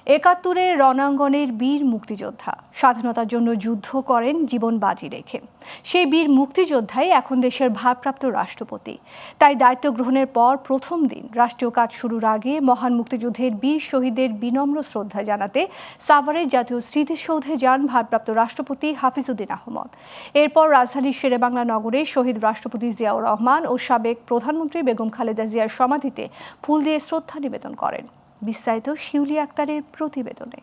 একাত্তরের রণাঙ্গনের বীর মুক্তিযোদ্ধা স্বাধীনতার জন্য যুদ্ধ করেন জীবন বাজি রেখে। সেই বীর মুক্তিযোদ্ধাই এখন দেশের ভারপ্রাপ্ত রাষ্ট্রপতি। তাই দায়িত্ব গ্রহণের পর প্রথম দিন রাষ্ট্রীয় কাজ শুরুর আগে মহান মুক্তিযুদ্ধের বীর শহীদদের বিনম্র শ্রদ্ধা জানাতে সাভারের জাতীয় স্মৃতিসৌধে যান ভারপ্রাপ্ত রাষ্ট্রপতি হাফিজউদ্দিন আহমদ। এরপর রাজধানীর শেরেবাংলা নগরে শহীদ রাষ্ট্রপতি জিয়াউর রহমান ও সাবেক প্রধানমন্ত্রী বেগম খালেদা জিয়ার সমাধিতে ফুল দিয়ে শ্রদ্ধা নিবেদন করেন। বিস্তারিত শিউলি আক্তারের প্রতিবেদনে।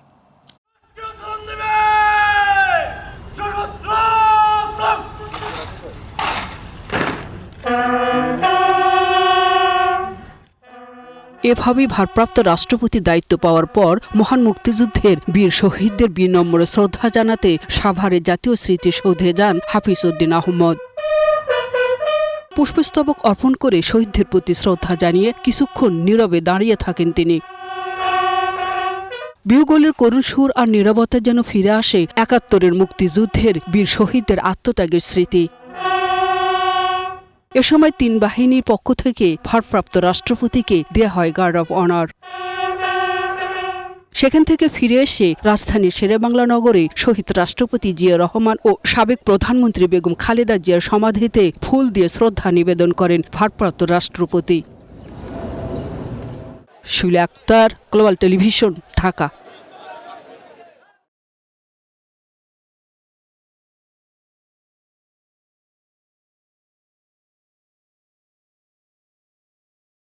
এভাবেই ভারপ্রাপ্ত রাষ্ট্রপতি দায়িত্ব পাওয়ার পর মহান মুক্তিযুদ্ধের বীর শহীদদের বিনম্র শ্রদ্ধা জানাতে সাভারে জাতীয় স্মৃতিসৌধে যান হাফিজউদ্দিন আহমদ। পুষ্পস্তবক অর্পণ করে শহীদদের প্রতি শ্রদ্ধা জানিয়ে কিছুক্ষণ নীরবে দাঁড়িয়ে থাকেন তিনি। বিউগলের করুণ সুর আর নীরবতা যেন ফিরে আসে একাত্তরের মুক্তিযুদ্ধের বীর শহীদদের আত্মত্যাগের স্মৃতি। এ সময় তিন বাহিনীর পক্ষ থেকে ভারপ্রাপ্ত রাষ্ট্রপতিকে দেয়া হয় গার্ড অব অনার। সেখান থেকে ফিরে এসে রাজধানীর শেরেবাংলা নগরে শহীদ রাষ্ট্রপতি জিয়াউর রহমান ও সাবেক প্রধানমন্ত্রী বেগম খালেদা জিয়ার সমাধিতে ফুল দিয়ে শ্রদ্ধা নিবেদন করেন ভারপ্রাপ্ত রাষ্ট্রপতি। শিউলি আক্তার, গ্লোবাল টেলিভিশন, ঢাকা।